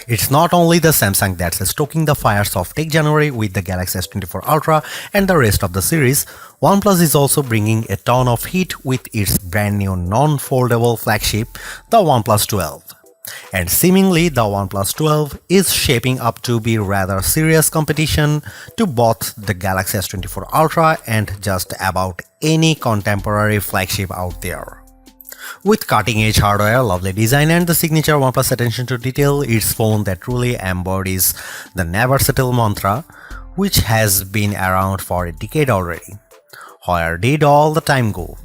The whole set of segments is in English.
It's not only the Samsung that's stoking the fires of Tech January with the Galaxy S24 Ultra and the rest of the series. OnePlus is also bringing a ton of heat with its brand new non-foldable flagship, the OnePlus 12. And seemingly the OnePlus 12 is shaping up to be rather serious competition to both the Galaxy S24 Ultra and just about any contemporary flagship out there. With cutting-edge hardware, lovely design and the signature OnePlus attention to detail, it's phone that truly embodies the never settle mantra, which has been around for a decade already. Where did all the time go?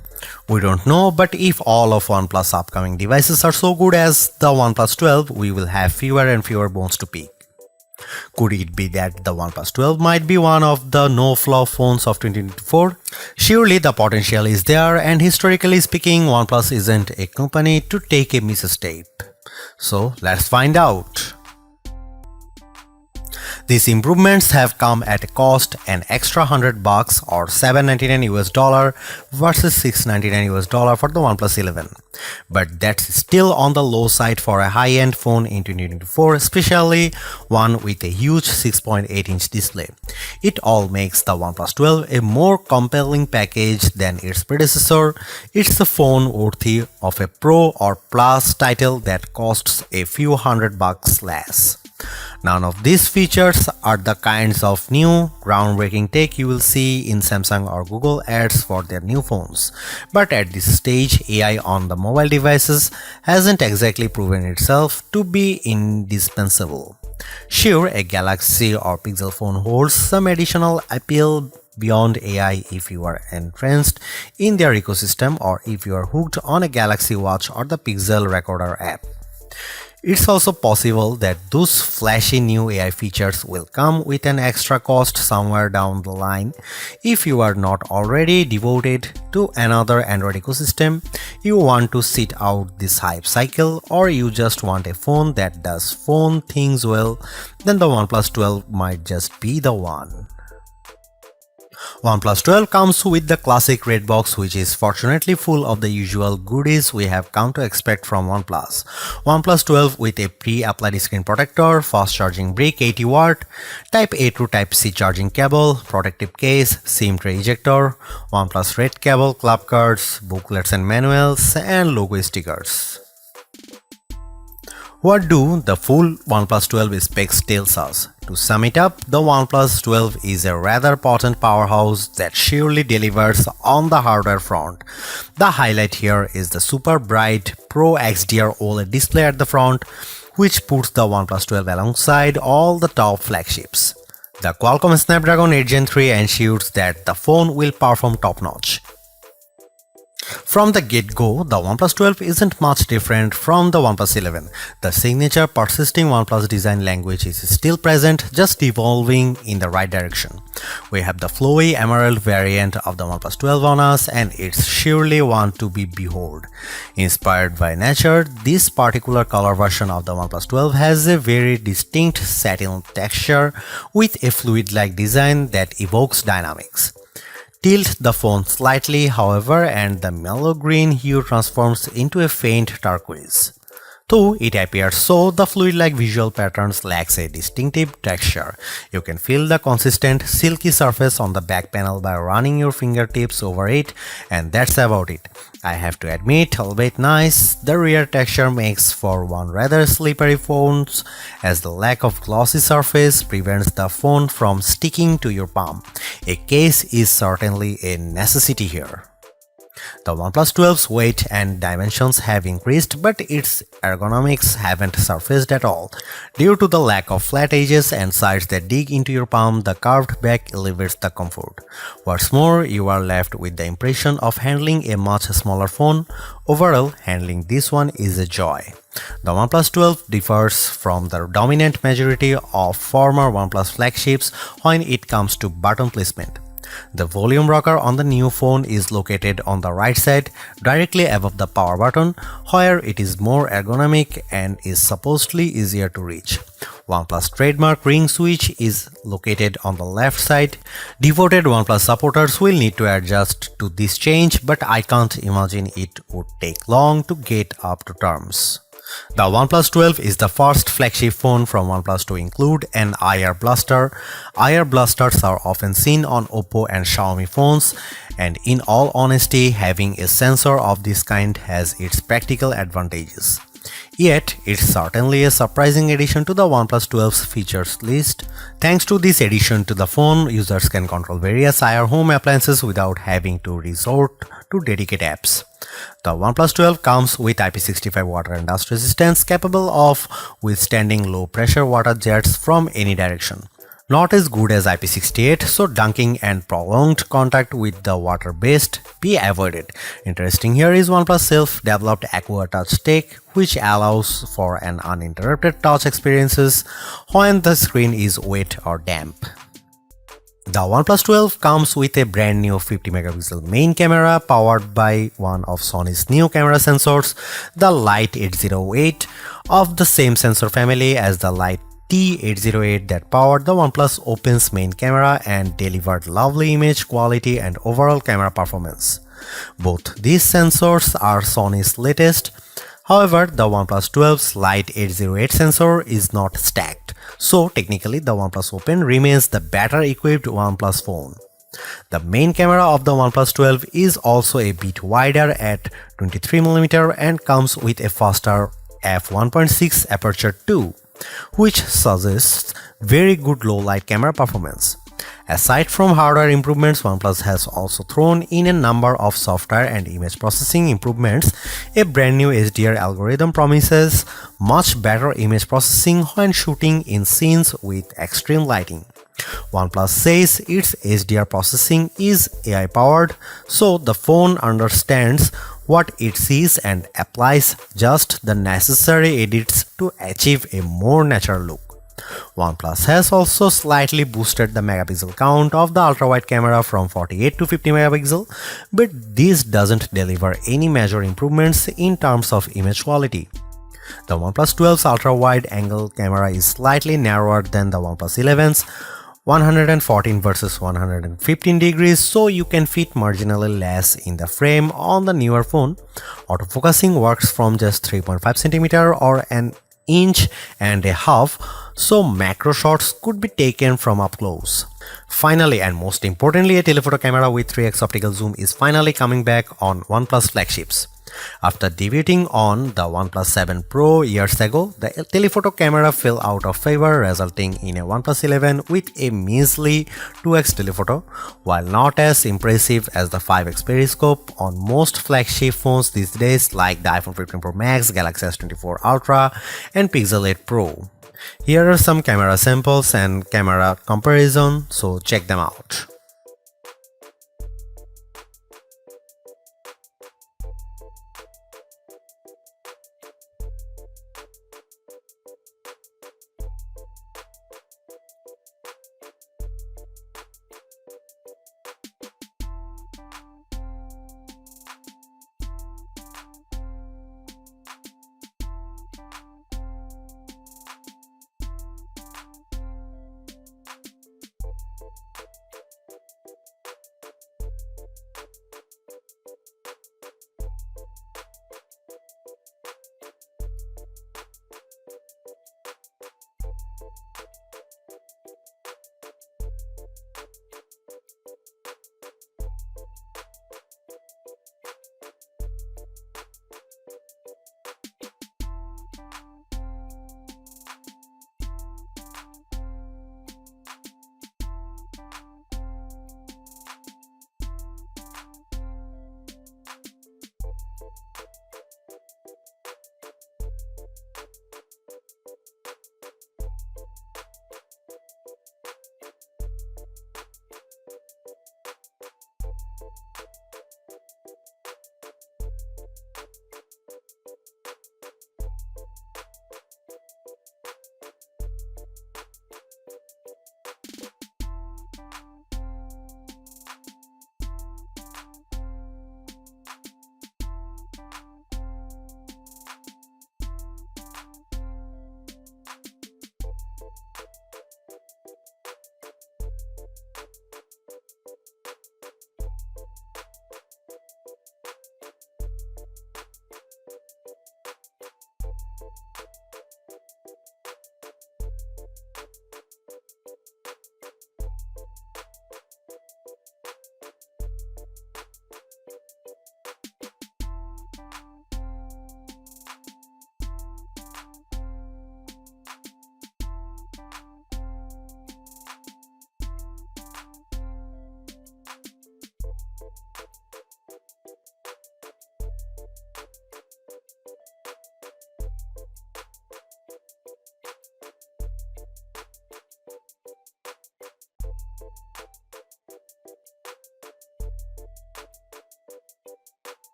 We don't know, but if all of OnePlus upcoming devices are so good as the OnePlus 12, we will have fewer and fewer bones to pick. Could it be that the OnePlus 12 might be one of the no-flaw phones of 2024? Surely the potential is there, and historically speaking, OnePlus isn't a company to take a misstep. So let's find out. These improvements have come at a cost an extra $100 or $799 versus $699 for the OnePlus 11. But that's still on the low side for a high-end phone in 2024, especially one with a huge 6.8-inch display. It all makes the OnePlus 12 a more compelling package than its predecessor. It's a phone worthy of a Pro or Plus title that costs a few $100 less. None of these features are the kinds of new, groundbreaking tech you will see in Samsung or Google ads for their new phones. But at this stage, AI on the mobile devices hasn't exactly proven itself to be indispensable. Sure, a Galaxy or Pixel phone holds some additional appeal beyond AI if you are entranced in their ecosystem or if you are hooked on a Galaxy Watch or the Pixel Recorder app. It's also possible that those flashy new AI features will come with an extra cost somewhere down the line. If you are not already devoted to another Android ecosystem, you want to sit out this hype cycle, or you just want a phone that does phone things well, then the OnePlus 12 might just be the one. OnePlus 12 comes with the classic red box, which is fortunately full of the usual goodies we have come to expect from OnePlus. OnePlus 12 with a pre-applied screen protector, fast charging brick 80 watt, Type A to Type C charging cable, protective case, SIM tray ejector, OnePlus Red cable, club cards, booklets and manuals, and logo stickers. What do the full OnePlus 12 specs tells us? To sum it up, the OnePlus 12 is a rather potent powerhouse that surely delivers on the hardware front. The highlight here is the super bright Pro XDR OLED display at the front, which puts the OnePlus 12 alongside all the top flagships. The Qualcomm Snapdragon 8 Gen 3 ensures that the phone will perform top-notch. From the get-go, the OnePlus 12 isn't much different from the OnePlus 11. The signature persisting OnePlus design language is still present, just evolving in the right direction. We have the flowy emerald variant of the OnePlus 12 on us, and it's surely one to be behold. Inspired by nature, this particular color version of the OnePlus 12 has a very distinct satin texture with a fluid-like design that evokes dynamics. Tilt the phone slightly, however, and the mellow green hue transforms into a faint turquoise. Though it appears so, the fluid-like visual patterns lacks a distinctive texture. You can feel the consistent, silky surface on the back panel by running your fingertips over it, and that's about it. I have to admit, albeit nice, the rear texture makes for one rather slippery phone, as the lack of glossy surface prevents the phone from sticking to your palm. A case is certainly a necessity here. The OnePlus 12's weight and dimensions have increased, but its ergonomics haven't surfaced at all. Due to the lack of flat edges and sides that dig into your palm, the curved back elevates the comfort. What's more, you are left with the impression of handling a much smaller phone. Overall, handling this one is a joy. The OnePlus 12 differs from the dominant majority of former OnePlus flagships when it comes to button placement. The volume rocker on the new phone is located on the right side, directly above the power button, where it is more ergonomic and is supposedly easier to reach. OnePlus trademark ring switch is located on the left side. Devoted OnePlus supporters will need to adjust to this change, but I can't imagine it would take long to get up to terms. The OnePlus 12 is the first flagship phone from OnePlus to include an IR blaster. IR blasters are often seen on Oppo and Xiaomi phones, and in all honesty, having a sensor of this kind has its practical advantages. Yet, it's certainly a surprising addition to the OnePlus 12's features list. Thanks to this addition to the phone, users can control various IR home appliances without having to resort to dedicated apps. The OnePlus 12 comes with IP65 water and dust resistance, capable of withstanding low pressure water jets from any direction. Not as good as IP68, so dunking and prolonged contact with the water best be avoided. Interesting here is OnePlus self-developed Aqua Touch tech, which allows for an uninterrupted touch experiences when the screen is wet or damp. The OnePlus 12 comes with a brand new 50 megapixel main camera powered by one of Sony's new camera sensors, the Light 808, of the same sensor family as the Light T808 that powered the OnePlus Open's main camera and delivered lovely image quality and overall camera performance. Both these sensors are Sony's latest. However, the OnePlus 12's Light 808 sensor is not stacked, so technically the OnePlus Open remains the better equipped OnePlus phone. The main camera of the OnePlus 12 is also a bit wider at 23mm and comes with a faster f1.6 aperture too, which suggests very good low light camera performance. Aside from hardware improvements, OnePlus has also thrown in a number of software and image processing improvements. A brand new HDR algorithm promises much better image processing when shooting in scenes with extreme lighting. OnePlus says its HDR processing is AI powered, so the phone understands what it sees and applies just the necessary edits to achieve a more natural look. OnePlus has also slightly boosted the megapixel count of the ultra-wide camera from 48 to 50 megapixel, but this doesn't deliver any major improvements in terms of image quality. The OnePlus 12's ultra-wide angle camera is slightly narrower than the OnePlus 11's 114 versus 115 degrees, so you can fit marginally less in the frame on the newer phone. Autofocusing works from just 3.5 cm or an inch and a half, so macro shots could be taken from up close. Finally, and most importantly, a telephoto camera with 3x optical zoom is finally coming back on OnePlus flagships. After debuting on the OnePlus 7 Pro years ago, the telephoto camera fell out of favor, resulting in a OnePlus 11 with a measly 2x telephoto. While not as impressive as the 5x periscope on most flagship phones these days like the iPhone 15 Pro Max, Galaxy S24 Ultra and Pixel 8 Pro. Here are some camera samples and camera comparison, so check them out.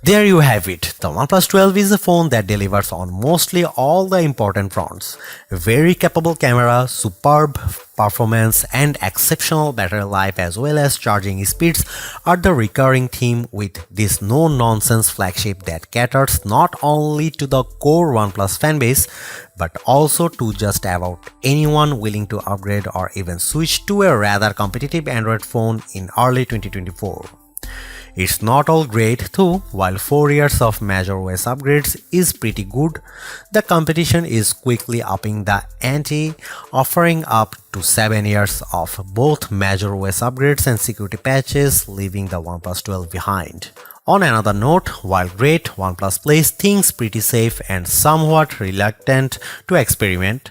There you have it. The OnePlus 12 is a phone that delivers on mostly all the important fronts. Very capable camera, superb performance, and exceptional battery life as well as charging speeds are the recurring theme with this no-nonsense flagship that caters not only to the core OnePlus fanbase but also to just about anyone willing to upgrade or even switch to a rather competitive Android phone in early 2024. It's not all great too. While 4 years of major OS upgrades is pretty good, the competition is quickly upping the ante, offering up to 7 years of both major OS upgrades and security patches, leaving the OnePlus 12 behind. On another note, while great, OnePlus plays things pretty safe and somewhat reluctant to experiment.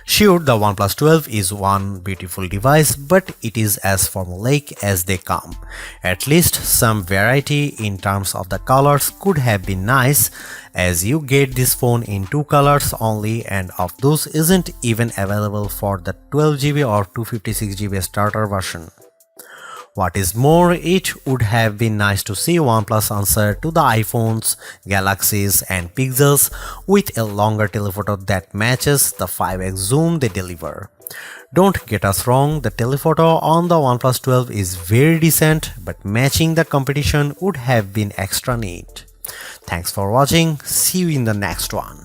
Sure, the OnePlus 12 is one beautiful device, but it is as formulaic as they come. At least some variety in terms of the colors could have been nice, as you get this phone in 2 colors only, and of those isn't even available for the 12GB or 256GB starter version. What is more, it would have been nice to see OnePlus answer to the iPhones, Galaxies and Pixels with a longer telephoto that matches the 5x zoom they deliver. Don't get us wrong, the telephoto on the OnePlus 12 is very decent, but matching the competition would have been extra neat. Thanks for watching, see you in the next one.